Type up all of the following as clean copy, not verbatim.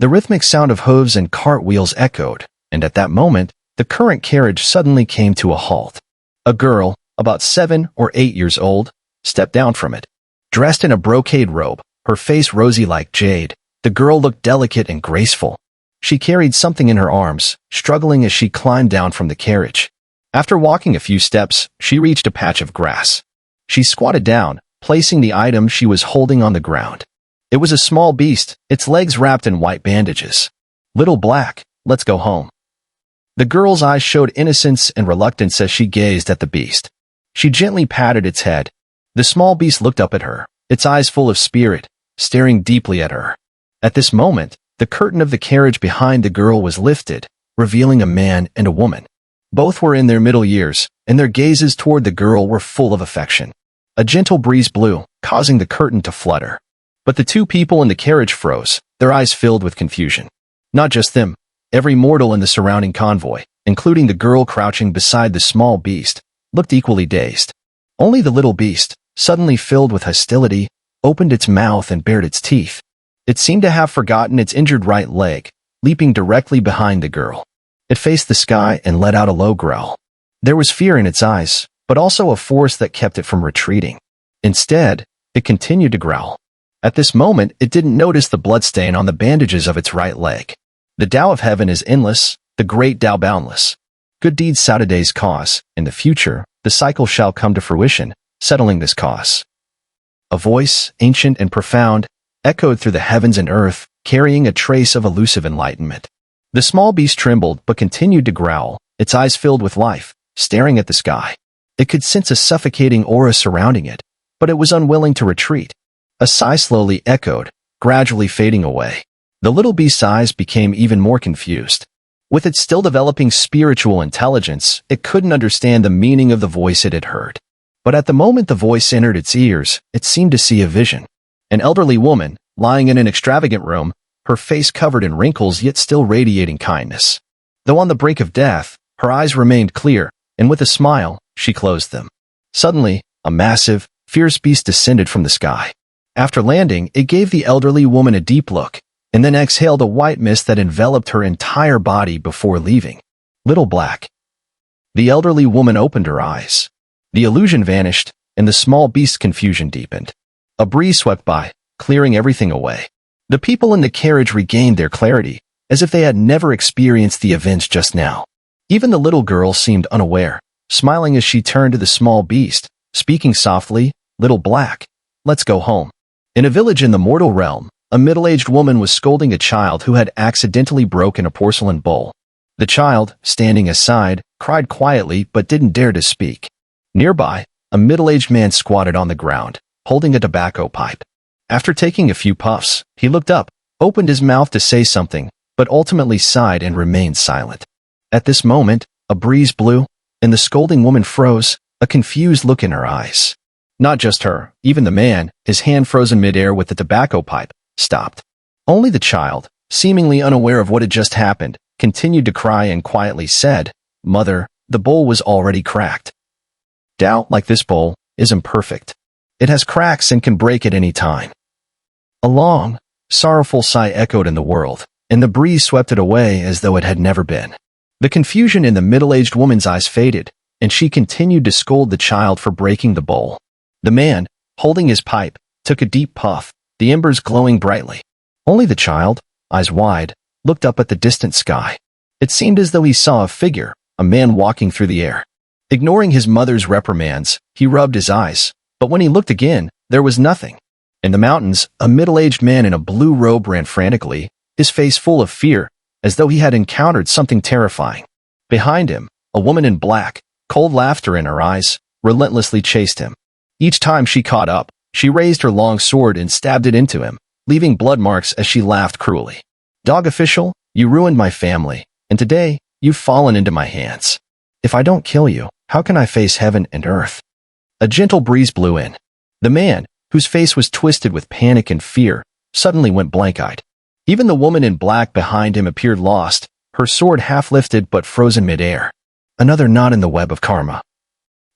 The rhythmic sound of hooves and cartwheels echoed, and at that moment, the current carriage suddenly came to a halt. A girl, about 7 or 8 years old, stepped down from it. Dressed in a brocade robe, her face rosy like jade, the girl looked delicate and graceful. She carried something in her arms, struggling as she climbed down from the carriage. After walking a few steps, she reached a patch of grass. She squatted down, placing the item she was holding on the ground. It was a small beast, its legs wrapped in white bandages. "Little Black, let's go home." The girl's eyes showed innocence and reluctance as she gazed at the beast. She gently patted its head. The small beast looked up at her, its eyes full of spirit, staring deeply at her. At this moment, the curtain of the carriage behind the girl was lifted, revealing a man and a woman. Both were in their middle years, and their gazes toward the girl were full of affection. A gentle breeze blew, causing the curtain to flutter. But the two people in the carriage froze, their eyes filled with confusion. Not just them, every mortal in the surrounding convoy, including the girl crouching beside the small beast, looked equally dazed. Only the little beast, suddenly filled with hostility, opened its mouth and bared its teeth. It seemed to have forgotten its injured right leg, leaping directly behind the girl. It faced the sky and let out a low growl. There was fear in its eyes, but also a force that kept it from retreating. Instead, it continued to growl. At this moment, it didn't notice the bloodstain on the bandages of its right leg. The Tao of Heaven is endless, the great Tao boundless. Good deeds sow today's cause. In the future, the cycle shall come to fruition, settling this cause. A voice, ancient and profound, echoed through the heavens and earth, carrying a trace of elusive enlightenment. The small beast trembled but continued to growl, its eyes filled with life, staring at the sky. It could sense a suffocating aura surrounding it, but it was unwilling to retreat. A sigh slowly echoed, gradually fading away. The little beast's eyes became even more confused. With its still developing spiritual intelligence, it couldn't understand the meaning of the voice it had heard. But at the moment the voice entered its ears, it seemed to see a vision. An elderly woman, lying in an extravagant room, her face covered in wrinkles yet still radiating kindness. Though on the brink of death, her eyes remained clear, and with a smile, she closed them. Suddenly, a massive, fierce beast descended from the sky. After landing, it gave the elderly woman a deep look, and then exhaled a white mist that enveloped her entire body before leaving. "Little Black." The elderly woman opened her eyes. The illusion vanished, and the small beast's confusion deepened. A breeze swept by, clearing everything away. The people in the carriage regained their clarity, as if they had never experienced the events just now. Even the little girl seemed unaware, smiling as she turned to the small beast, speaking softly, "Little Black, let's go home." In a village in the mortal realm, a middle-aged woman was scolding a child who had accidentally broken a porcelain bowl. The child, standing aside, cried quietly but didn't dare to speak. Nearby, a middle-aged man squatted on the ground, holding a tobacco pipe. After taking a few puffs, he looked up, opened his mouth to say something, but ultimately sighed and remained silent. At this moment, a breeze blew, and the scolding woman froze, a confused look in her eyes. Not just her, even the man, his hand frozen midair with the tobacco pipe, stopped. Only the child, seemingly unaware of what had just happened, continued to cry and quietly said, "Mother, the bowl was already cracked." Tao, like this bowl, is imperfect. It has cracks and can break at any time. A long, sorrowful sigh echoed in the world, and the breeze swept it away as though it had never been. The confusion in the middle-aged woman's eyes faded, and she continued to scold the child for breaking the bowl. The man, holding his pipe, took a deep puff, the embers glowing brightly. Only the child, eyes wide, looked up at the distant sky. It seemed as though he saw a figure, a man walking through the air. Ignoring his mother's reprimands, he rubbed his eyes, but when he looked again, there was nothing. In the mountains, a middle-aged man in a blue robe ran frantically, his face full of fear, as though he had encountered something terrifying. Behind him, a woman in black, cold laughter in her eyes, relentlessly chased him. Each time she caught up, she raised her long sword and stabbed it into him, leaving blood marks as she laughed cruelly. "Dog official, you ruined my family, and today, you've fallen into my hands. If I don't kill you, how can I face heaven and earth?" A gentle breeze blew in. The man, whose face was twisted with panic and fear, suddenly went blank-eyed. Even the woman in black behind him appeared lost, her sword half lifted but frozen midair. Another knot in the web of karma.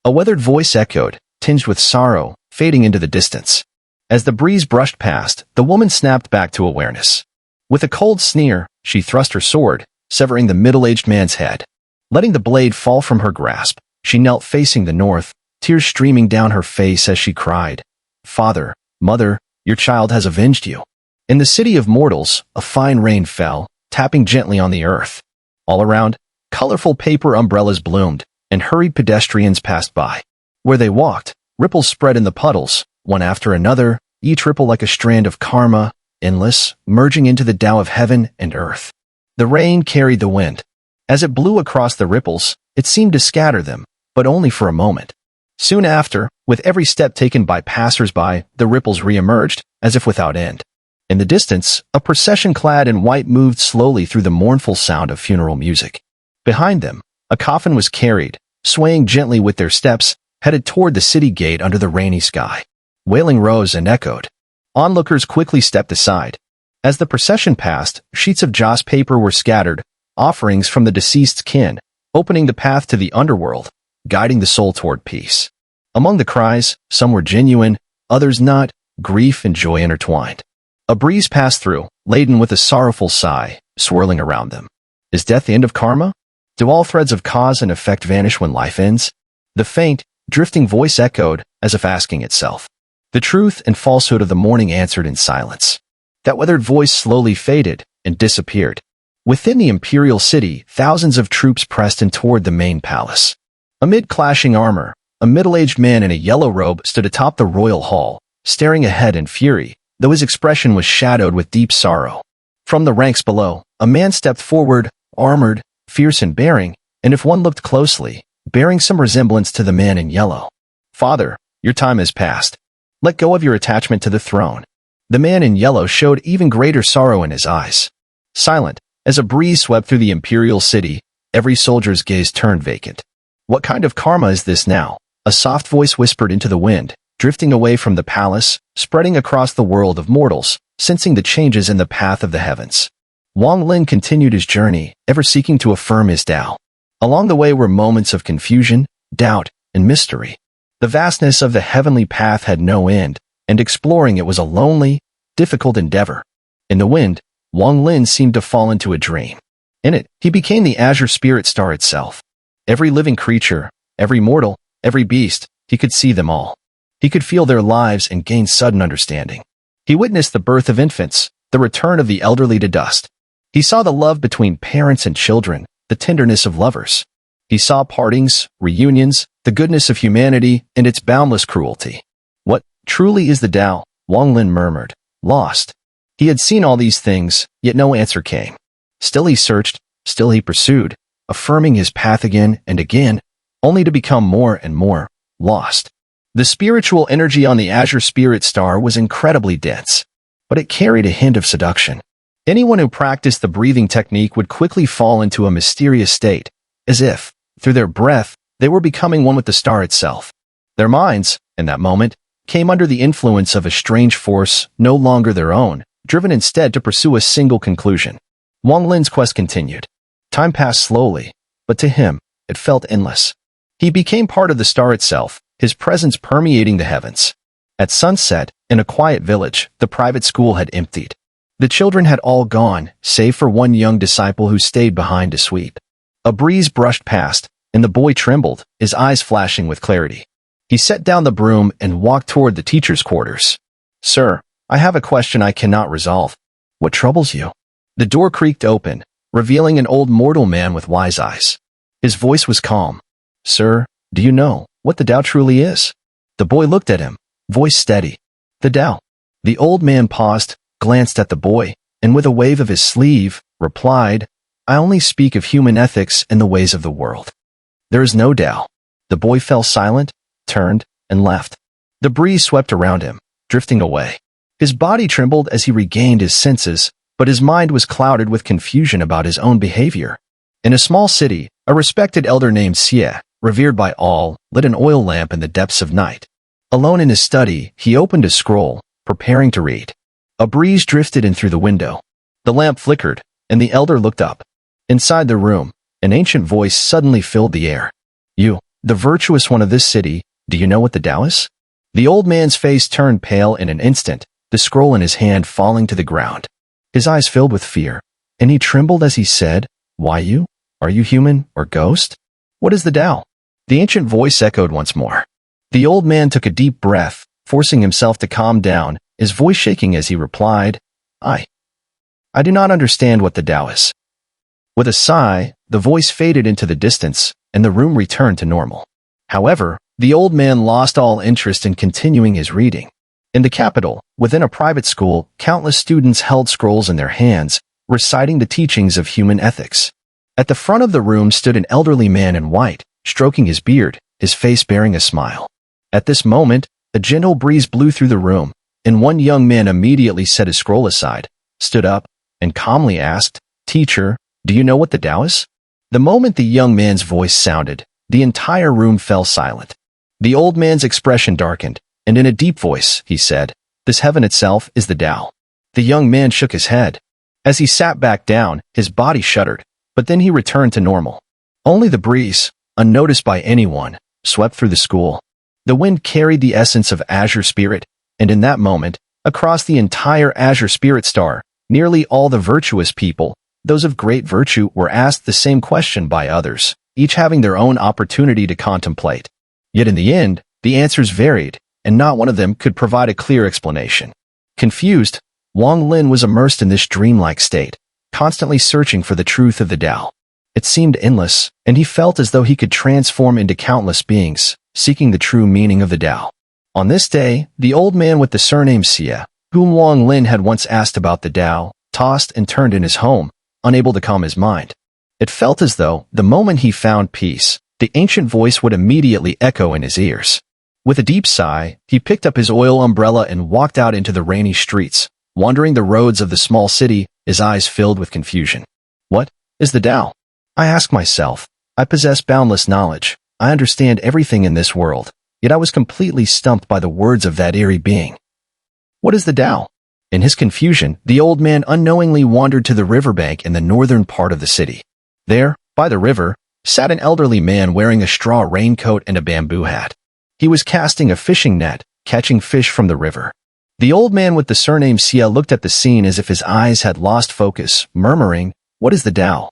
A weathered voice echoed, tinged with sorrow, fading into the distance. As the breeze brushed past, the woman snapped back to awareness. With a cold sneer, she thrust her sword, severing the middle-aged man's head. Letting the blade fall from her grasp, she knelt facing the north, tears streaming down her face as she cried, "Father, Mother, your child has avenged you." In the city of mortals, a fine rain fell, tapping gently on the earth. All around, colorful paper umbrellas bloomed, and hurried pedestrians passed by. Where they walked, ripples spread in the puddles, one after another, each ripple like a strand of karma, endless, merging into the Tao of heaven and earth. The rain carried the wind. As it blew across the ripples, it seemed to scatter them, but only for a moment. Soon after, with every step taken by passers-by, the ripples re-emerged, as if without end. In the distance, a procession clad in white moved slowly through the mournful sound of funeral music. Behind them, a coffin was carried, swaying gently with their steps, headed toward the city gate under the rainy sky. Wailing rose and echoed. Onlookers quickly stepped aside. As the procession passed, sheets of joss paper were scattered, offerings from the deceased's kin, opening the path to the underworld, guiding the soul toward peace. Among the cries, some were genuine, others not, grief and joy intertwined. A breeze passed through, laden with a sorrowful sigh, swirling around them. Is death the end of karma? Do all threads of cause and effect vanish when life ends? The faint, drifting voice echoed, as if asking itself. The truth and falsehood of the morning answered in silence. That weathered voice slowly faded and disappeared. Within the imperial city, thousands of troops pressed in toward the main palace. Amid clashing armor, a middle-aged man in a yellow robe stood atop the royal hall, staring ahead in fury, though his expression was shadowed with deep sorrow. From the ranks below, a man stepped forward, armored, fierce in bearing, and if one looked closely, bearing some resemblance to the man in yellow. "Father, your time has passed. Let go of your attachment to the throne." The man in yellow showed even greater sorrow in his eyes. Silent, as a breeze swept through the imperial city, every soldier's gaze turned vacant. "What kind of karma is this now?" A soft voice whispered into the wind, drifting away from the palace, spreading across the world of mortals, sensing the changes in the path of the heavens. Wang Lin continued his journey, ever seeking to affirm his Tao. Along the way were moments of confusion, doubt, and mystery. The vastness of the heavenly path had no end, and exploring it was a lonely, difficult endeavor. In the wind, Wang Lin seemed to fall into a dream. In it, he became the Azure spirit star itself. Every living creature, every mortal, every beast, he could see them all. He could feel their lives and gain sudden understanding. He witnessed the birth of infants, the return of the elderly to dust. He saw the love between parents and children, the tenderness of lovers. He saw partings, reunions, the goodness of humanity, and its boundless cruelty. What truly is the Tao? Wang Lin murmured, lost. He had seen all these things, yet no answer came. Still he searched, still he pursued, affirming his path again and again, only to become more and more lost. The spiritual energy on the Azure Spirit Star was incredibly dense, but it carried a hint of seduction. Anyone who practiced the breathing technique would quickly fall into a mysterious state, as if, through their breath, they were becoming one with the star itself. Their minds, in that moment, came under the influence of a strange force no longer their own, driven instead to pursue a single conclusion. Wang Lin's quest continued. Time passed slowly, but to him, it felt endless. He became part of the star itself, his presence permeating the heavens. At sunset, in a quiet village, the private school had emptied. The children had all gone, save for one young disciple who stayed behind to sweep. A breeze brushed past, and the boy trembled, his eyes flashing with clarity. He set down the broom and walked toward the teacher's quarters. "Sir, I have a question I cannot resolve. What troubles you?" The door creaked open, revealing an old mortal man with wise eyes. His voice was calm. "Sir, do you know what the Tao truly is?" The boy looked at him, voice steady. "The Tao." The old man paused, glanced at the boy, and with a wave of his sleeve, replied, "I only speak of human ethics and the ways of the world. There is no Tao." The boy fell silent, turned, and left. The breeze swept around him, drifting away. His body trembled as he regained his senses, but his mind was clouded with confusion about his own behavior. In a small city, a respected elder named Xie, revered by all, lit an oil lamp in the depths of night. Alone in his study, he opened a scroll, preparing to read. A breeze drifted in through the window. The lamp flickered, and the elder looked up. Inside the room, an ancient voice suddenly filled the air. "You, the virtuous one of this city, do you know what the Tao is?" The old man's face turned pale in an instant, the scroll in his hand falling to the ground. his eyes filled with fear, and he trembled as he said, "Why you? Are you human or ghost? What is the Tao?" The ancient voice echoed once more. The old man took a deep breath, forcing himself to calm down, his voice shaking as he replied, I do not understand what the Tao is." With a sigh, the voice faded into the distance, and the room returned to normal. However, the old man lost all interest in continuing his reading. In the capital, within a private school, countless students held scrolls in their hands, reciting the teachings of human ethics. At the front of the room stood an elderly man in white, stroking his beard, his face bearing a smile. At this moment, a gentle breeze blew through the room, and one young man immediately set his scroll aside, stood up, and calmly asked, "Teacher, do you know what the Tao is?" The moment the young man's voice sounded, the entire room fell silent. The old man's expression darkened, and in a deep voice, he said, "This heaven itself is the Tao." The young man shook his head. As he sat back down, his body shuddered, but then he returned to normal. Only the breeze, unnoticed by anyone, swept through the school. The wind carried the essence of Azure spirit, and in that moment, across the entire Azure spirit star, nearly all the virtuous people, those of great virtue, were asked the same question by others, each having their own opportunity to contemplate. Yet in the end, the answers varied, and not one of them could provide a clear explanation. Confused, Wang Lin was immersed in this dreamlike state, constantly searching for the truth of the Tao. It seemed endless, and he felt as though he could transform into countless beings, seeking the true meaning of the Tao. On this day, the old man with the surname Xia, whom Wang Lin had once asked about the Tao, tossed and turned in his home, unable to calm his mind. It felt as though, the moment he found peace, the ancient voice would immediately echo in his ears. With a deep sigh, he picked up his oil umbrella and walked out into the rainy streets, wandering the roads of the small city, his eyes filled with confusion. What is the Tao? I ask myself. I possess boundless knowledge. I understand everything in this world, yet I was completely stumped by the words of that eerie being. What is the Tao? In his confusion, the old man unknowingly wandered to the riverbank in the northern part of the city. There, by the river, sat an elderly man wearing a straw raincoat and a bamboo hat. He was casting a fishing net, catching fish from the river. The old man with the surname Xia looked at the scene as if his eyes had lost focus, murmuring, "What is the Tao?"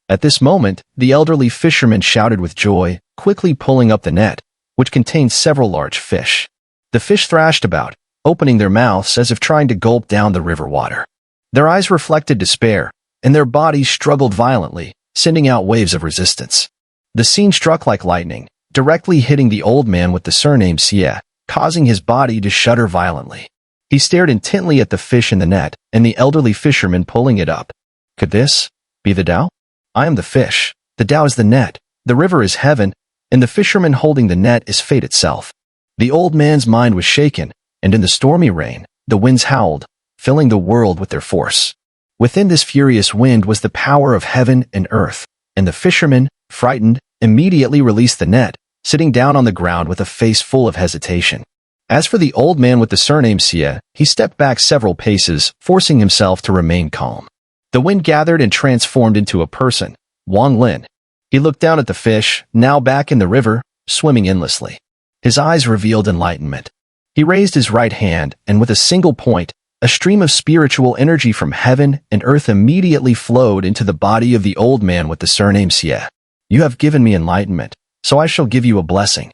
At this moment, the elderly fisherman shouted with joy, quickly pulling up the net, which contained several large fish. The fish thrashed about, opening their mouths as if trying to gulp down the river water. Their eyes reflected despair, and their bodies struggled violently, sending out waves of resistance. The scene struck like lightning, directly hitting the old man with the surname Xie, causing his body to shudder violently. He stared intently at the fish in the net, and the elderly fisherman pulling it up. Could this be the Tao? I am the fish, the Tao is the net, the river is heaven, and the fisherman holding the net is fate itself. The old man's mind was shaken, and in the stormy rain, the winds howled, filling the world with their force. Within this furious wind was the power of heaven and earth, and the fisherman, frightened, immediately released the net, sitting down on the ground with a face full of hesitation. As for the old man with the surname Xia, he stepped back several paces, forcing himself to remain calm. The wind gathered and transformed into a person, Wang Lin. He looked down at the fish, now back in the river, swimming endlessly. His eyes revealed enlightenment. He raised his right hand, and with a single point, a stream of spiritual energy from heaven and earth immediately flowed into the body of the old man with the surname Xie. You have given me enlightenment, so I shall give you a blessing.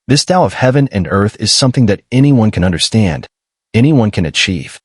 This Tao of heaven and earth is something that anyone can understand, anyone can achieve.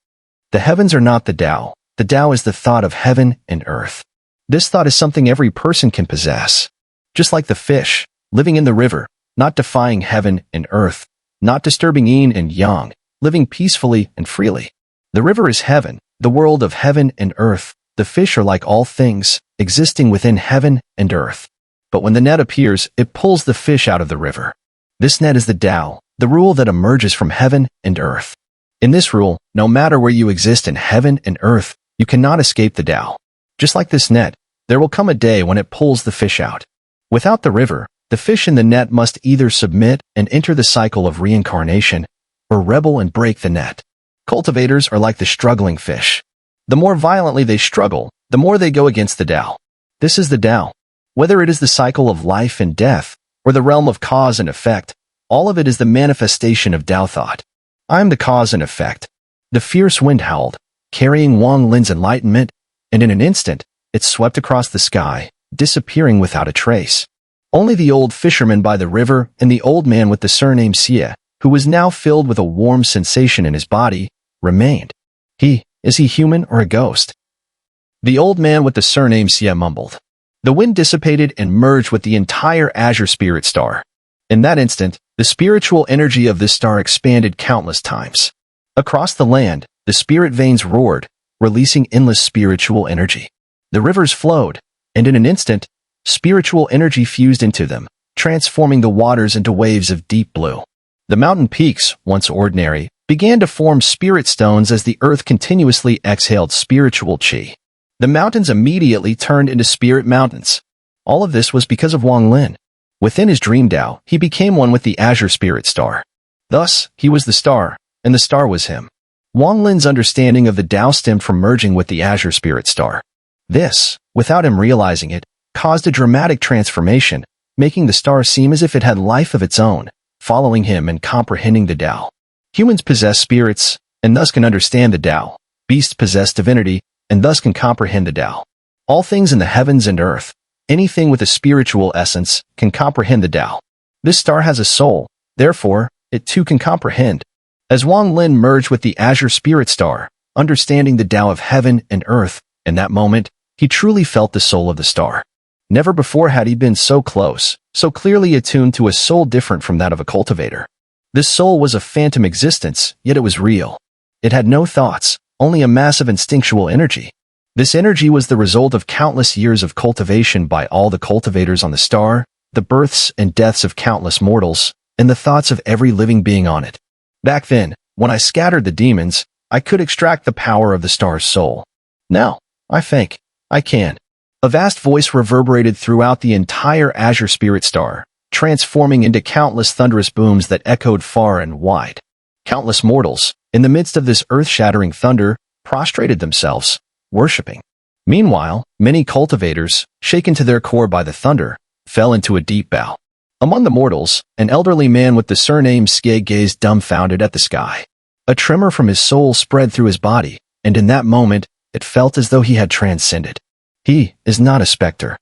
The heavens are not the Tao. The Tao is the thought of heaven and earth. This thought is something every person can possess. Just like the fish, living in the river, not defying heaven and earth, not disturbing yin and yang, living peacefully and freely. The river is heaven, the world of heaven and earth. The fish are like all things, existing within heaven and earth. But when the net appears, it pulls the fish out of the river. This net is the Tao, the rule that emerges from heaven and earth. In this rule, no matter where you exist in heaven and earth, you cannot escape the Tao. Just like this net, there will come a day when it pulls the fish out. Without the river, the fish in the net must either submit and enter the cycle of reincarnation, or rebel and break the net. Cultivators are like the struggling fish. The more violently they struggle, the more they go against the Tao. This is the Tao. Whether it is the cycle of life and death, or the realm of cause and effect, all of it is the manifestation of Tao thought. I am the cause and effect. The fierce wind howled, carrying Wang Lin's enlightenment, and in an instant, it swept across the sky, disappearing without a trace. Only the old fisherman by the river and the old man with the surname Xie, who was now filled with a warm sensation in his body, remained. Is he human or a ghost? The old man with the surname Xie mumbled. The wind dissipated and merged with the entire Azure spirit star. In that instant, the spiritual energy of this star expanded countless times. Across the land, the spirit veins roared, releasing endless spiritual energy. The rivers flowed, and in an instant, spiritual energy fused into them, transforming the waters into waves of deep blue. The mountain peaks, once ordinary, began to form spirit stones as the earth continuously exhaled spiritual chi. The mountains immediately turned into spirit mountains. All of this was because of Wang Lin. Within his dream Tao, he became one with the Azure spirit star. Thus, he was the star, and the star was him. Wang Lin's understanding of the Tao stemmed from merging with the Azure spirit star. This, without him realizing it, caused a dramatic transformation, making the star seem as if it had life of its own, following him and comprehending the Tao. Humans possess spirits, and thus can understand the Tao. Beasts possess divinity, and thus can comprehend the Tao. All things in the heavens and earth, anything with a spiritual essence, can comprehend the Tao. This star has a soul, therefore, it too can comprehend. As Wang Lin merged with the Azure spirit star, understanding the Tao of heaven and earth, in that moment, he truly felt the soul of the star. Never before had he been so close, so clearly attuned to a soul different from that of a cultivator. This soul was a phantom existence, yet it was real. It had no thoughts, only a massive instinctual energy. This energy was the result of countless years of cultivation by all the cultivators on the star, the births and deaths of countless mortals, and the thoughts of every living being on it. Back then, when I scattered the demons, I could extract the power of the star's soul. Now, I think, I can. A vast voice reverberated throughout the entire Azure spirit star, transforming into countless thunderous booms that echoed far and wide. Countless mortals, in the midst of this earth-shattering thunder, prostrated themselves, worshipping. Meanwhile, many cultivators, shaken to their core by the thunder, fell into a deep bow. Among the mortals, an elderly man with the surname Xie gazed dumbfounded at the sky. A tremor from his soul spread through his body, and in that moment, it felt as though he had transcended. He is not a specter.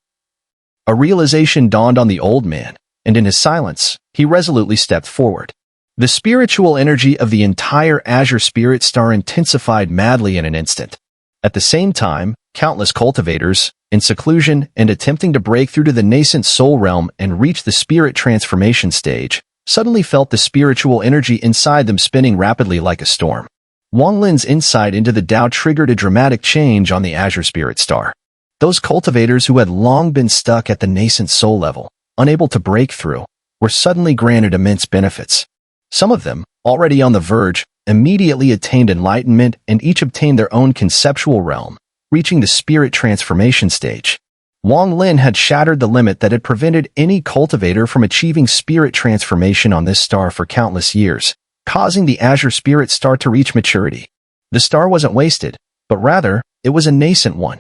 A realization dawned on the old man, and in his silence, he resolutely stepped forward. The spiritual energy of the entire Azure spirit star intensified madly in an instant. At the same time, countless cultivators, in seclusion and attempting to break through to the nascent soul realm and reach the spirit transformation stage, suddenly felt the spiritual energy inside them spinning rapidly like a storm. Wang Lin's insight into the Tao triggered a dramatic change on the Azure spirit star. Those cultivators who had long been stuck at the nascent soul level, unable to break through, were suddenly granted immense benefits. Some of them, already on the verge, immediately attained enlightenment and each obtained their own conceptual realm, reaching the spirit transformation stage. Wang Lin had shattered the limit that had prevented any cultivator from achieving spirit transformation on this star for countless years, causing the Azure spirit star to reach maturity. The star wasn't wasted, but rather, it was a nascent one.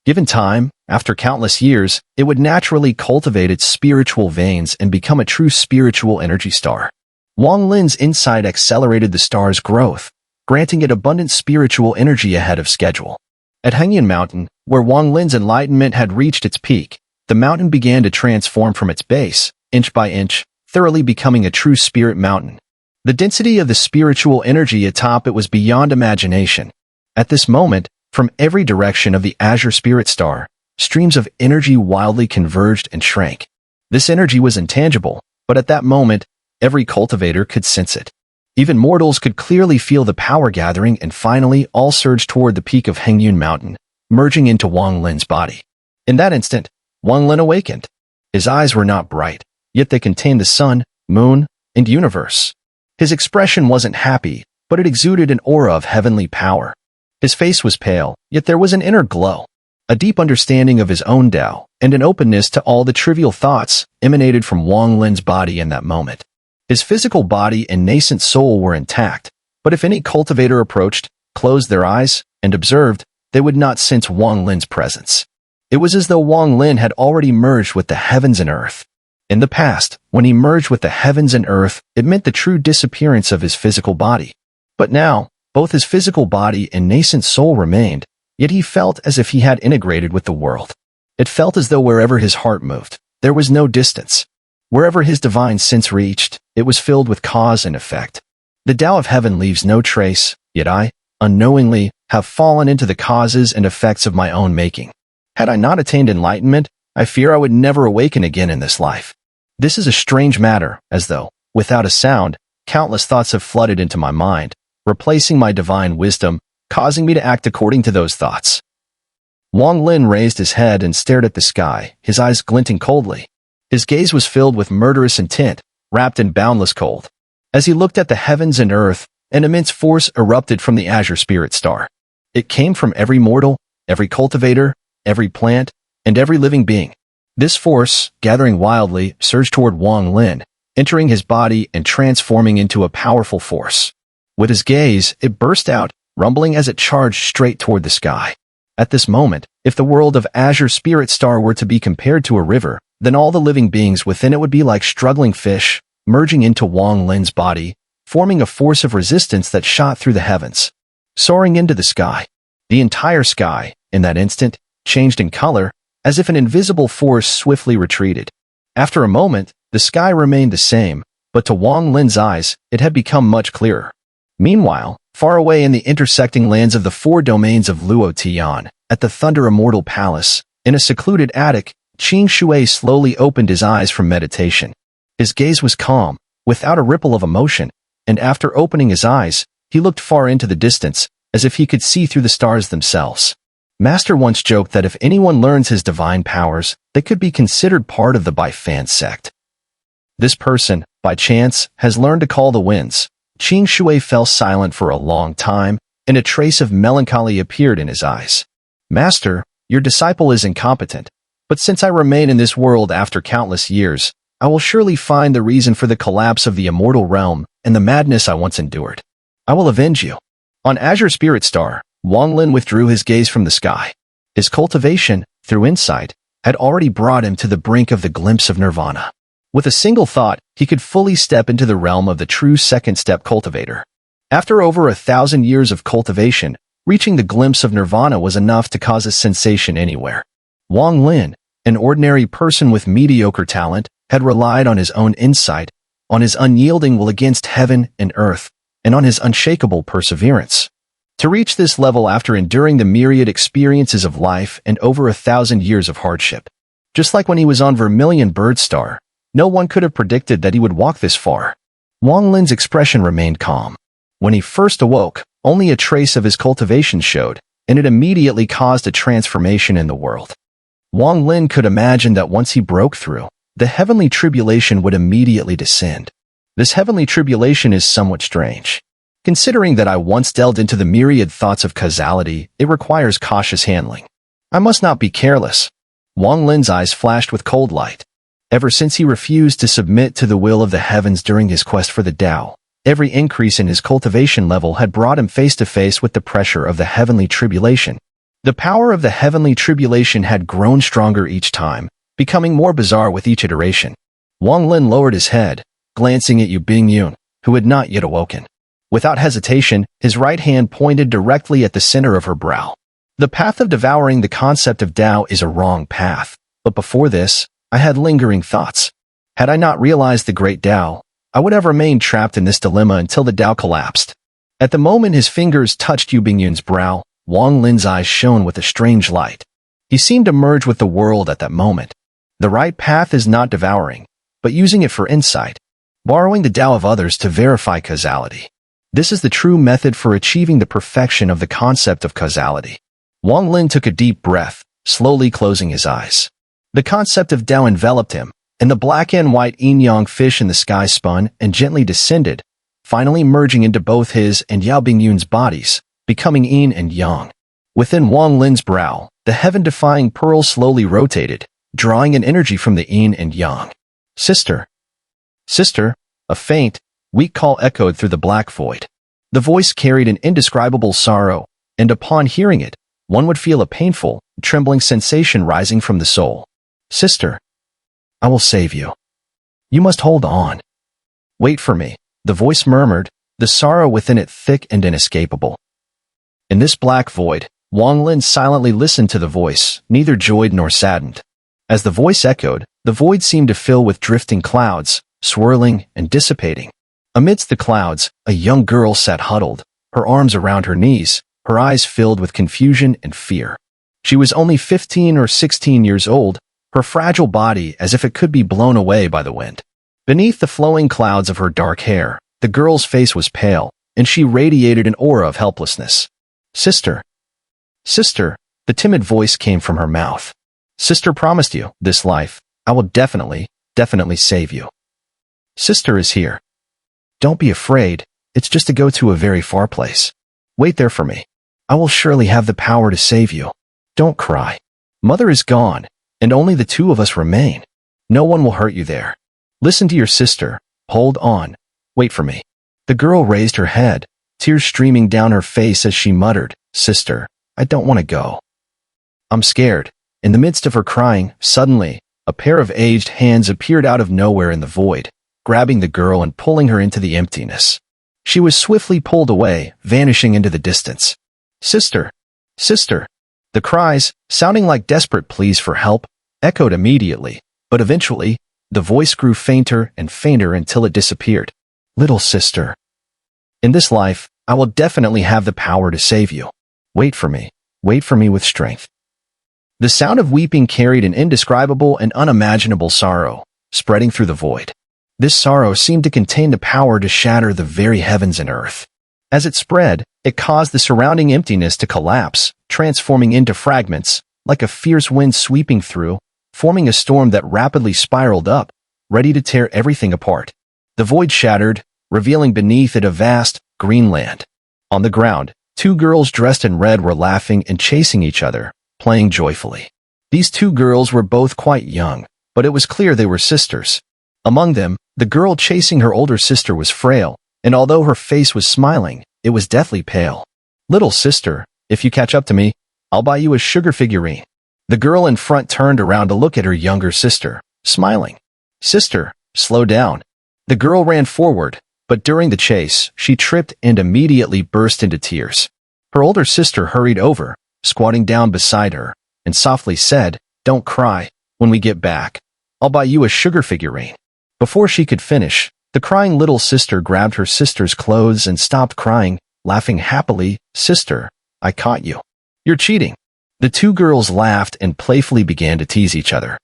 Given time, after countless years, it would naturally cultivate its spiritual veins and become a true spiritual energy star. Wang Lin's insight accelerated the star's growth, granting it abundant spiritual energy ahead of schedule. At Hengyun Mountain, where Wang Lin's enlightenment had reached its peak, the mountain began to transform from its base, inch by inch, thoroughly becoming a true spirit mountain. The density of the spiritual energy atop it was beyond imagination. At this moment, from every direction of the Azure spirit star, streams of energy wildly converged and shrank. This energy was intangible, but at that moment, every cultivator could sense it. Even mortals could clearly feel the power gathering and finally all surged toward the peak of Hengyun Mountain, merging into Wang Lin's body. In that instant, Wang Lin awakened. His eyes were not bright, yet they contained the sun, moon, and universe. His expression wasn't happy, but it exuded an aura of heavenly power. His face was pale, yet there was an inner glow. A deep understanding of his own Tao and an openness to all the trivial thoughts emanated from Wang Lin's body in that moment. His physical body and nascent soul were intact, but if any cultivator approached, closed their eyes, and observed, they would not sense Wang Lin's presence. It was as though Wang Lin had already merged with the heavens and earth. In the past, when he merged with the heavens and earth, it meant the true disappearance of his physical body. But now, Both his physical body and nascent soul remained, yet he felt as if he had integrated with the world. It felt as though wherever his heart moved, there was no distance. Wherever his divine sense reached, it was filled with cause and effect. The Tao of heaven leaves no trace, yet I, unknowingly, have fallen into the causes and effects of my own making. Had I not attained enlightenment, I fear I would never awaken again in this life. This is a strange matter, as though, without a sound, countless thoughts have flooded into my mind, replacing my divine wisdom, causing me to act according to those thoughts. Wang Lin raised his head and stared at the sky, his eyes glinting coldly. His gaze was filled with murderous intent, wrapped in boundless cold. As he looked at the heavens and earth, an immense force erupted from the Azure spirit star. It came from every mortal, every cultivator, every plant, and every living being. This force, gathering wildly, surged toward Wang Lin, entering his body and transforming into a powerful force. With his gaze, it burst out, rumbling as it charged straight toward the sky. At this moment, if the world of Azure Spirit Star were to be compared to a river, then all the living beings within it would be like struggling fish, merging into Wang Lin's body, forming a force of resistance that shot through the heavens, soaring into the sky. The entire sky, in that instant, changed in color, as if an invisible force swiftly retreated. After a moment, the sky remained the same, but to Wang Lin's eyes, it had become much clearer. Meanwhile, far away in the intersecting lands of the four domains of Luo Tian, at the Thunder Immortal Palace, in a secluded attic, Qing Shui slowly opened his eyes from meditation. His gaze was calm, without a ripple of emotion, and after opening his eyes, he looked far into the distance, as if he could see through the stars themselves. Master once joked that if anyone learns his divine powers, they could be considered part of the Baifan sect. This person, by chance, has learned to call the winds. Qing Shui fell silent for a long time, and a trace of melancholy appeared in his eyes. Master, your disciple is incompetent, but since I remain in this world after countless years, I will surely find the reason for the collapse of the immortal realm and the madness I once endured. I will avenge you. On Azure Spirit Star, Wang Lin withdrew his gaze from the sky. His cultivation, through insight, had already brought him to the brink of the glimpse of Nirvana. With a single thought, he could fully step into the realm of the true second-step cultivator. After over 1,000 years of cultivation, reaching the glimpse of Nirvana was enough to cause a sensation anywhere. Wang Lin, an ordinary person with mediocre talent, had relied on his own insight, on his unyielding will against heaven and earth, and on his unshakable perseverance. To reach this level after enduring the myriad experiences of life and over 1,000 years of hardship. Just like when he was on Vermilion Bird Star, no one could have predicted that he would walk this far. Wang Lin's expression remained calm. When he first awoke, only a trace of his cultivation showed, and it immediately caused a transformation in the world. Wang Lin could imagine that once he broke through, the heavenly tribulation would immediately descend. This heavenly tribulation is somewhat strange. Considering that I once delved into the myriad thoughts of causality, it requires cautious handling. I must not be careless. Wang Lin's eyes flashed with cold light. Ever since he refused to submit to the will of the heavens during his quest for the Tao, every increase in his cultivation level had brought him face to face with the pressure of the heavenly tribulation. The power of the heavenly tribulation had grown stronger each time, becoming more bizarre with each iteration. Wang Lin lowered his head, glancing at Yu Bingyun, who had not yet awoken. Without hesitation, his right hand pointed directly at the center of her brow. The path of devouring the concept of Tao is a wrong path, but before this, I had lingering thoughts. Had I not realized the great Tao, I would have remained trapped in this dilemma until the Tao collapsed. At the moment his fingers touched Yu Bingyun's brow, Wang Lin's eyes shone with a strange light. He seemed to merge with the world at that moment. The right path is not devouring, but using it for insight, borrowing the Tao of others to verify causality. This is the true method for achieving the perfection of the concept of causality. Wang Lin took a deep breath, slowly closing his eyes. The concept of Tao enveloped him, and the black and white yin-yang fish in the sky spun and gently descended, finally merging into both his and Yao Bingyun's bodies, becoming yin and yang. Within Wang Lin's brow, the heaven-defying pearl slowly rotated, drawing an energy from the yin and yang. Sister. Sister, a faint, weak call echoed through the black void. The voice carried an indescribable sorrow, and upon hearing it, one would feel a painful, trembling sensation rising from the soul. Sister, I will save you. You must hold on. Wait for me, the voice murmured, the sorrow within it thick and inescapable. In this black void, Wang Lin silently listened to the voice, neither joyed nor saddened. As the voice echoed, the void seemed to fill with drifting clouds, swirling and dissipating. Amidst the clouds, a young girl sat huddled, her arms around her knees, her eyes filled with confusion and fear. She was only 15 or 16 years old, her fragile body as if it could be blown away by the wind. Beneath the flowing clouds of her dark hair, the girl's face was pale, and she radiated an aura of helplessness. "Sister. Sister," the timid voice came from her mouth. "Sister promised you this life. I will definitely save you. Sister is here. Don't be afraid. It's just to go to a very far place. Wait there for me. I will surely have the power to save you. Don't cry. Mother is gone, and only the two of us remain. No one will hurt you there. Listen to your sister. Hold on. Wait for me." The girl raised her head, tears streaming down her face as she muttered, "Sister, I don't want to go. I'm scared." In the midst of her crying, suddenly, a pair of aged hands appeared out of nowhere in the void, grabbing the girl and pulling her into the emptiness. She was swiftly pulled away, vanishing into the distance. "Sister! Sister!" The cries, sounding like desperate pleas for help, echoed immediately, but eventually, the voice grew fainter and fainter until it disappeared. "Little sister. In this life, I will definitely have the power to save you. Wait for me with strength." The sound of weeping carried an indescribable and unimaginable sorrow, spreading through the void. This sorrow seemed to contain the power to shatter the very heavens and earth. As it spread, it caused the surrounding emptiness to collapse, transforming into fragments, like a fierce wind sweeping through, forming a storm that rapidly spiraled up, ready to tear everything apart. The void shattered, revealing beneath it a vast, green land. On the ground, two girls dressed in red were laughing and chasing each other, playing joyfully. These two girls were both quite young, but it was clear they were sisters. Among them, the girl chasing her older sister was frail, and although her face was smiling, it was deathly pale. "Little sister, if you catch up to me, I'll buy you a sugar figurine." The girl in front turned around to look at her younger sister, smiling. "Sister, slow down." The girl ran forward, but during the chase, she tripped and immediately burst into tears. Her older sister hurried over, squatting down beside her, and softly said, "Don't cry. When we get back, I'll buy you a sugar figurine." Before she could finish, the crying little sister grabbed her sister's clothes and stopped crying, laughing happily. "Sister, I caught you. You're cheating." The two girls laughed and playfully began to tease each other.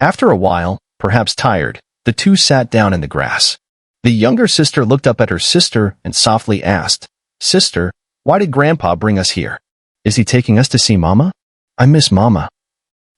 After a while, perhaps tired, the two sat down in the grass. The younger sister looked up at her sister and softly asked, "Sister, why did Grandpa bring us here? Is he taking us to see Mama? I miss Mama."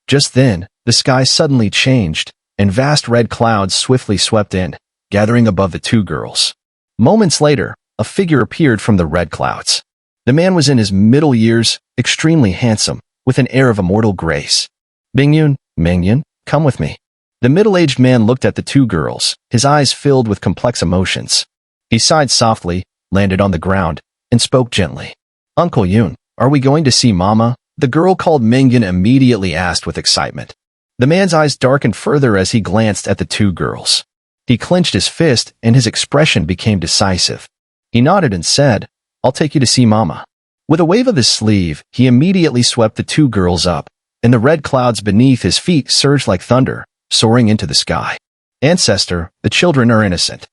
Just then, the sky suddenly changed, and vast red clouds swiftly swept in, gathering above the two girls. Moments later, a figure appeared from the red clouds. The man was in his middle years, extremely handsome, with an air of immortal grace. Mingyun, come with me." The middle-aged man looked at the two girls, his eyes filled with complex emotions. He sighed softly, landed on the ground, and spoke gently. "Uncle Yun, are we going to see Mama?" The girl called Mingyun immediately asked with excitement. The man's eyes darkened further as he glanced at the two girls. He clenched his fist and his expression became decisive. He nodded and said, "I'll take you to see Mama." With a wave of his sleeve, he immediately swept the two girls up, and the red clouds beneath his feet surged like thunder, soaring into the sky. "Ancestor, the children are innocent.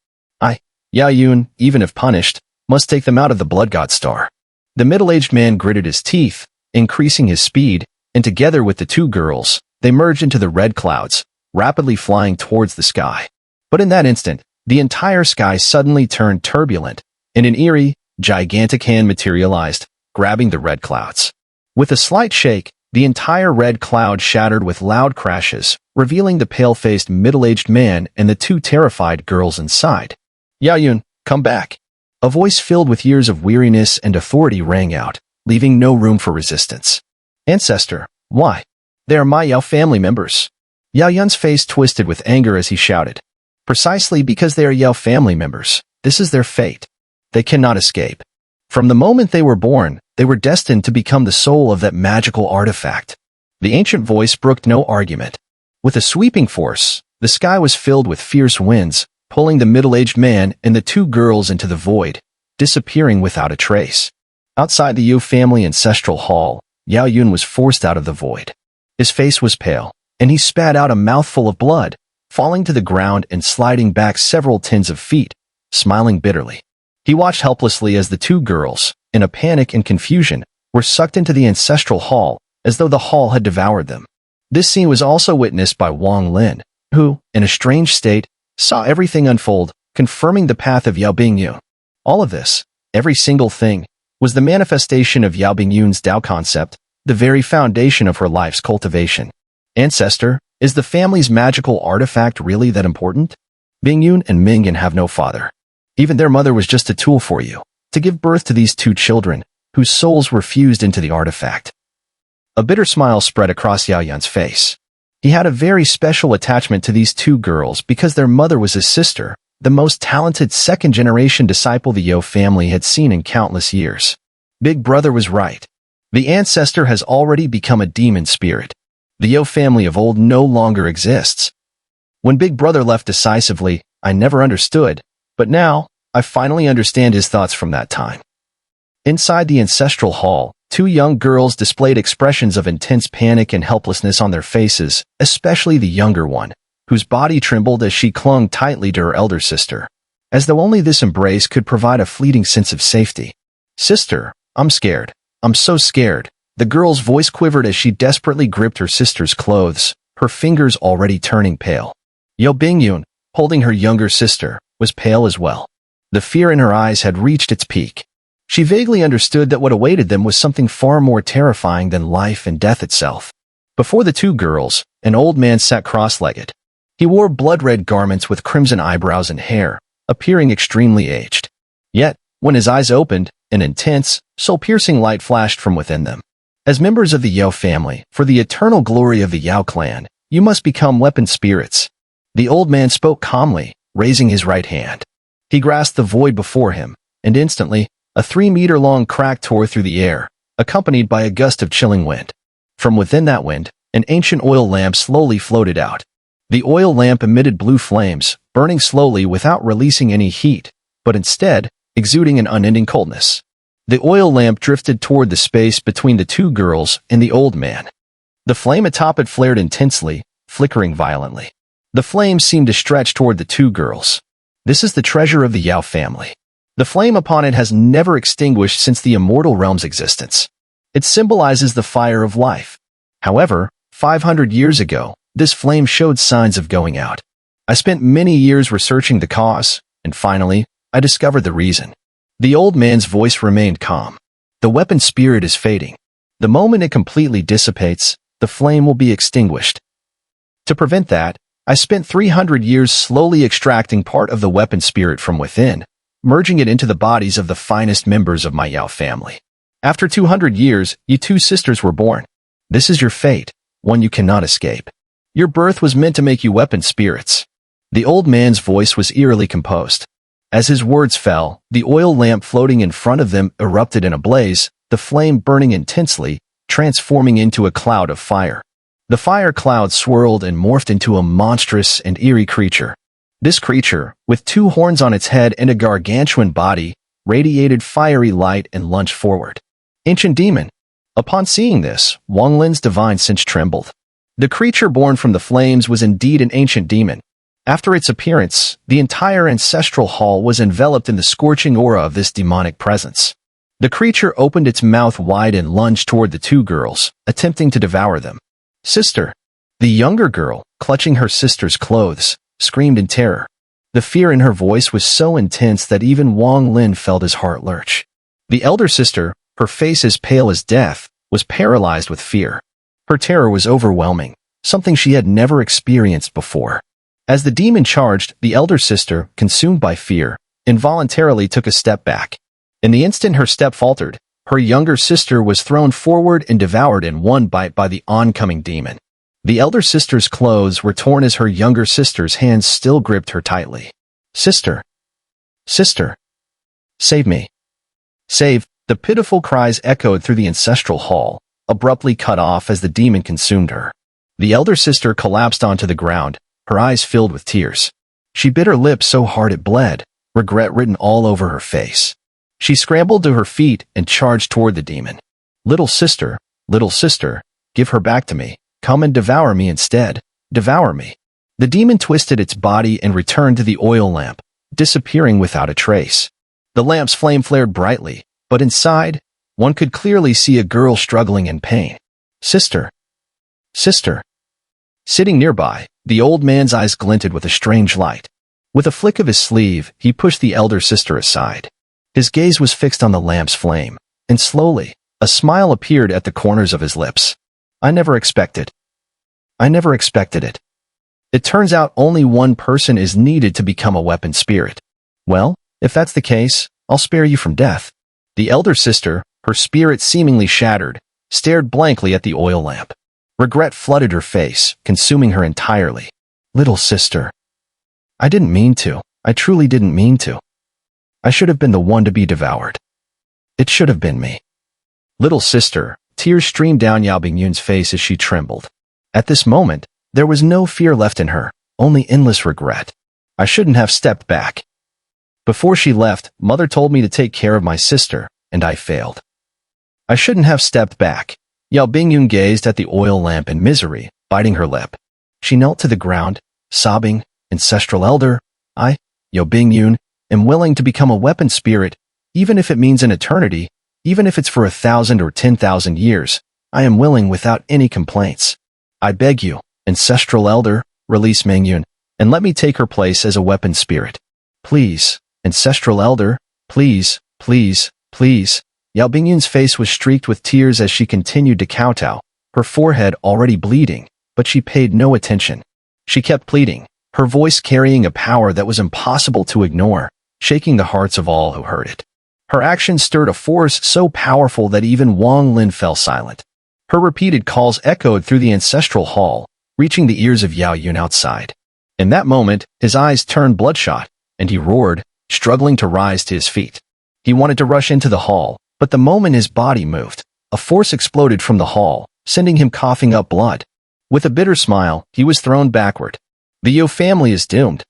Yao Yun, even if punished, must take them out of the blood god star." The middle-aged man gritted his teeth, increasing his speed, and together with the two girls, they merged into the red clouds, rapidly flying towards the sky. But in that instant, the entire sky suddenly turned turbulent, and an eerie, gigantic hand materialized, grabbing the red clouds. With a slight shake, the entire red cloud shattered with loud crashes, revealing the pale-faced middle-aged man and the two terrified girls inside. "Yao Yun, come back." A voice filled with years of weariness and authority rang out, leaving no room for resistance. "Ancestor, why? They are my Yao family members." Yao Yun's face twisted with anger as he shouted. "Precisely because they are Yao family members. This is their fate. They cannot escape. From the moment they were born, they were destined to become the soul of that magical artifact." The ancient voice brooked no argument. With a sweeping force, the sky was filled with fierce winds, pulling the middle-aged man and the two girls into the void, disappearing without a trace. Outside the Yu family ancestral hall, Yao Yun was forced out of the void. His face was pale, and he spat out a mouthful of blood, falling to the ground and sliding back several tens of feet, smiling bitterly. He watched helplessly as the two girls, in a panic and confusion, were sucked into the ancestral hall, as though the hall had devoured them. This scene was also witnessed by Wang Lin, who, in a strange state, saw everything unfold, confirming the path of Yao Bingyun. All of this, every single thing, was the manifestation of Yao Bingyun's Tao concept, the very foundation of her life's cultivation. Ancestor, is the family's magical artifact really that important? Bingyun and Mingyan have no father. Even their mother was just a tool for you, to give birth to these two children, whose souls were fused into the artifact. A bitter smile spread across Yao Yun's face. He had a very special attachment to these two girls because their mother was his sister, the most talented second-generation disciple the Yao family had seen in countless years. Big Brother was right. The ancestor has already become a demon spirit. The Yao family of old no longer exists. When Big Brother left decisively, I never understood, but now, I finally understand his thoughts from that time. Inside the ancestral hall, two young girls displayed expressions of intense panic and helplessness on their faces, especially the younger one, whose body trembled as she clung tightly to her elder sister, as though only this embrace could provide a fleeting sense of safety. "Sister, I'm scared. I'm so scared." The girl's voice quivered as she desperately gripped her sister's clothes, her fingers already turning pale. Yao Bingyun, holding her younger sister, was pale as well. The fear in her eyes had reached its peak. She vaguely understood that what awaited them was something far more terrifying than life and death itself. Before the two girls, an old man sat cross-legged. He wore blood-red garments with crimson eyebrows and hair, appearing extremely aged. Yet, when his eyes opened, an intense, soul-piercing light flashed from within them. As members of the Yao family, for the eternal glory of the Yao clan, you must become weapon spirits. The old man spoke calmly, raising his right hand. He grasped the void before him, and instantly, a 3-meter-long crack tore through the air, accompanied by a gust of chilling wind. From within that wind, an ancient oil lamp slowly floated out. The oil lamp emitted blue flames, burning slowly without releasing any heat, but instead, exuding an unending coldness. The oil lamp drifted toward the space between the two girls and the old man. The flame atop it flared intensely, flickering violently. The flame seemed to stretch toward the two girls. This is the treasure of the Yao family. The flame upon it has never extinguished since the immortal realm's existence. It symbolizes the fire of life. However, 500 years ago, this flame showed signs of going out. I spent many years researching the cause, and finally, I discovered the reason. The old man's voice remained calm. The weapon spirit is fading. The moment it completely dissipates, the flame will be extinguished. To prevent that, I spent 300 years slowly extracting part of the weapon spirit from within, merging it into the bodies of the finest members of my Yao family. After 200 years, you two sisters were born. This is your fate, one you cannot escape. Your birth was meant to make you weapon spirits. The old man's voice was eerily composed. As his words fell, the oil lamp floating in front of them erupted in a blaze, the flame burning intensely, transforming into a cloud of fire. The fire cloud swirled and morphed into a monstrous and eerie creature. This creature, with 2 horns on its head and a gargantuan body, radiated fiery light and lunged forward. Ancient demon. Upon seeing this, Wang Lin's divine sense trembled. The creature born from the flames was indeed an ancient demon. After its appearance, the entire ancestral hall was enveloped in the scorching aura of this demonic presence. The creature opened its mouth wide and lunged toward the two girls, attempting to devour them. "Sister!" The younger girl, clutching her sister's clothes, screamed in terror. The fear in her voice was so intense that even Wang Lin felt his heart lurch. The elder sister, her face as pale as death, was paralyzed with fear. Her terror was overwhelming, something she had never experienced before. As the demon charged, the elder sister, consumed by fear, involuntarily took a step back. In the instant her step faltered, her younger sister was thrown forward and devoured in one bite by the oncoming demon. The elder sister's clothes were torn as her younger sister's hands still gripped her tightly. "Sister! Sister! Save me! Save!" The pitiful cries echoed through the ancestral hall, abruptly cut off as the demon consumed her. The elder sister collapsed onto the ground, her eyes filled with tears. She bit her lip so hard it bled, regret written all over her face. She scrambled to her feet and charged toward the demon. Little sister, give her back to me. Come and devour me instead. Devour me. The demon twisted its body and returned to the oil lamp, disappearing without a trace. The lamp's flame flared brightly, but inside, one could clearly see a girl struggling in pain. Sister. Sister. Sitting nearby, the old man's eyes glinted with a strange light. With a flick of his sleeve, he pushed the elder sister aside. His gaze was fixed on the lamp's flame, and slowly, a smile appeared at the corners of his lips. I never expected it. It turns out only one person is needed to become a weapon spirit. Well, if that's the case, I'll spare you from death. The elder sister, her spirit seemingly shattered, stared blankly at the oil lamp. Regret flooded her face, consuming her entirely. Little sister. I didn't mean to. I truly didn't mean to. I should have been the one to be devoured. It should have been me. Little sister, tears streamed down Yao Bingyun's face as she trembled. At this moment, there was no fear left in her, only endless regret. I shouldn't have stepped back. Before she left, Mother told me to take care of my sister, and I failed. I shouldn't have stepped back. Yao Bingyun gazed at the oil lamp in misery, biting her lip. She knelt to the ground, sobbing, Ancestral Elder, I, Yao Bingyun, am willing to become a weapon spirit, even if it means an eternity, even if it's for 1,000 or 10,000 years. I am willing without any complaints. I beg you, Ancestral Elder, release Mingyun, and let me take her place as a weapon spirit. Please, Ancestral Elder, please, please, please. Yao Bingyun's face was streaked with tears as she continued to kowtow, her forehead already bleeding, but she paid no attention. She kept pleading, her voice carrying a power that was impossible to ignore, shaking the hearts of all who heard it. Her actions stirred a force so powerful that even Wang Lin fell silent. Her repeated calls echoed through the ancestral hall, reaching the ears of Yao Yun outside. In that moment, his eyes turned bloodshot, and he roared, struggling to rise to his feet. He wanted to rush into the hall, but the moment his body moved, a force exploded from the hall, sending him coughing up blood. With a bitter smile, he was thrown backward. The Yao family is doomed.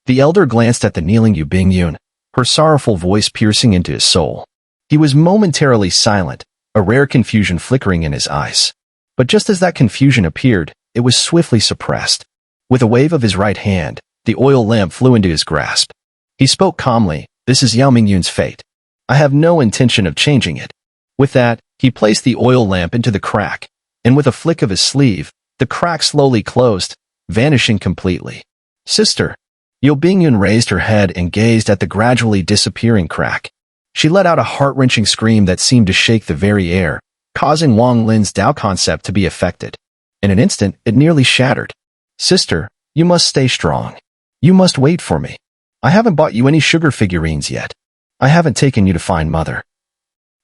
The elder glanced at the kneeling Yao Bingyun, her sorrowful voice piercing into his soul. He was momentarily silent, a rare confusion flickering in his eyes. But just as that confusion appeared, it was swiftly suppressed. With a wave of his right hand, the oil lamp flew into his grasp. He spoke calmly, "This is Yao Mingyun's fate. I have no intention of changing it." With that, he placed the oil lamp into the crack, and with a flick of his sleeve, the crack slowly closed, vanishing completely. Sister. Yao Bingyun raised her head and gazed at the gradually disappearing crack. She let out a heart-wrenching scream that seemed to shake the very air, causing Wang Lin's Tao concept to be affected. In an instant, it nearly shattered. Sister, you must stay strong. You must wait for me. I haven't bought you any sugar figurines yet. I haven't taken you to find Mother.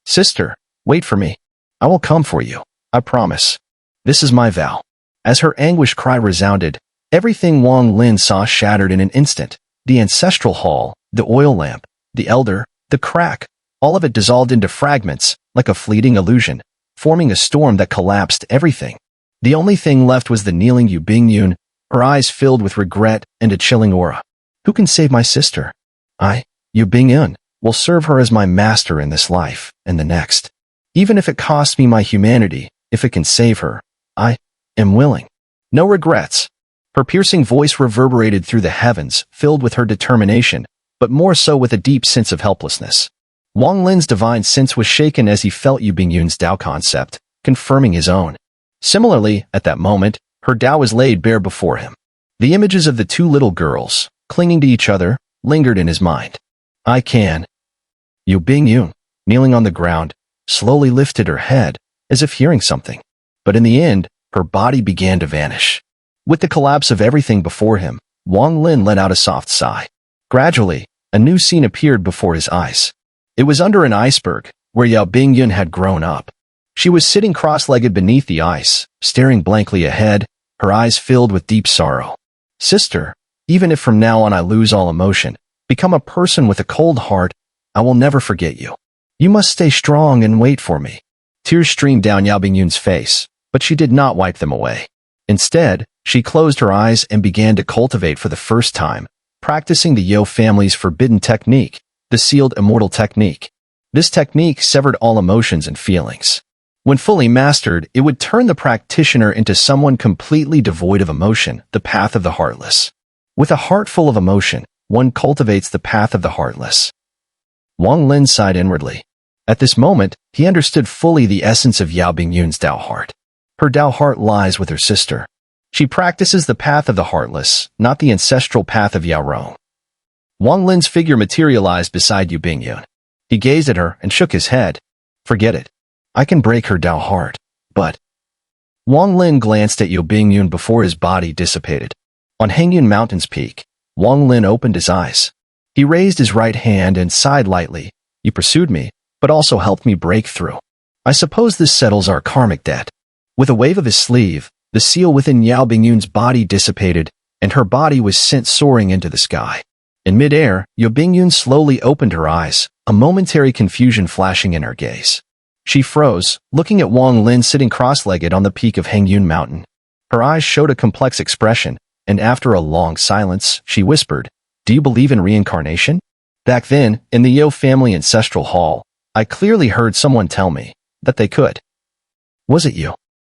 Sister, wait for me. I will come for you. I promise. This is my vow. As her anguish cry resounded, everything Wang Lin saw shattered in an instant. The ancestral hall, the oil lamp, the elder, the crack, all of it dissolved into fragments, like a fleeting illusion, forming a storm that collapsed everything. The only thing left was the kneeling Yao Bingyun, her eyes filled with regret and a chilling aura. Who can save my sister? I, Yao Bingyun, will serve her as my master in this life and the next. Even if it costs me my humanity, if it can save her, I am willing. No regrets. Her piercing voice reverberated through the heavens, filled with her determination, but more so with a deep sense of helplessness. Wang Lin's divine sense was shaken as he felt Yao Bingyun's Tao concept, confirming his own. Similarly, at that moment, her Tao was laid bare before him. The images of the two little girls, clinging to each other, lingered in his mind. I can. Yao Bingyun, kneeling on the ground, slowly lifted her head, as if hearing something. But in the end, her body began to vanish. With the collapse of everything before him, Wang Lin let out a soft sigh. Gradually, a new scene appeared before his eyes. It was under an iceberg, where Yao Bingyun had grown up. She was sitting cross-legged beneath the ice, staring blankly ahead, her eyes filled with deep sorrow. Sister, even if from now on I lose all emotion, become a person with a cold heart, I will never forget you. You must stay strong and wait for me. Tears streamed down Yao Bingyun's face, but she did not wipe them away. Instead, she closed her eyes and began to cultivate for the first time, practicing the Yao family's forbidden technique, the sealed immortal technique. This technique severed all emotions and feelings. When fully mastered, it would turn the practitioner into someone completely devoid of emotion, the path of the heartless. With a heart full of emotion, one cultivates the path of the heartless. Wang Lin sighed inwardly. At this moment, he understood fully the essence of Yao Bingyun's Dao heart. Her Dao heart lies with her sister. She practices the path of the heartless, not the ancestral path of Yao Rong. Wang Lin's figure materialized beside Yu Bingyun. He gazed at her and shook his head. Forget it. I can break her Dao heart, but... Wang Lin glanced at Yu Bingyun before his body dissipated. On Hengyun Mountain's peak, Wang Lin opened his eyes. He raised his right hand and sighed lightly. You pursued me, but also helped me break through. I suppose this settles our karmic debt. With a wave of his sleeve, the seal within Yao Bingyun's body dissipated, and her body was sent soaring into the sky. In midair, Yu Bingyun slowly opened her eyes, a momentary confusion flashing in her gaze. She froze, looking at Wang Lin sitting cross-legged on the peak of Hengyun Mountain. Her eyes showed a complex expression, and after a long silence, she whispered, Do you believe in reincarnation? Back then, in the Yao family ancestral hall, I clearly heard someone tell me that they could. Was it you?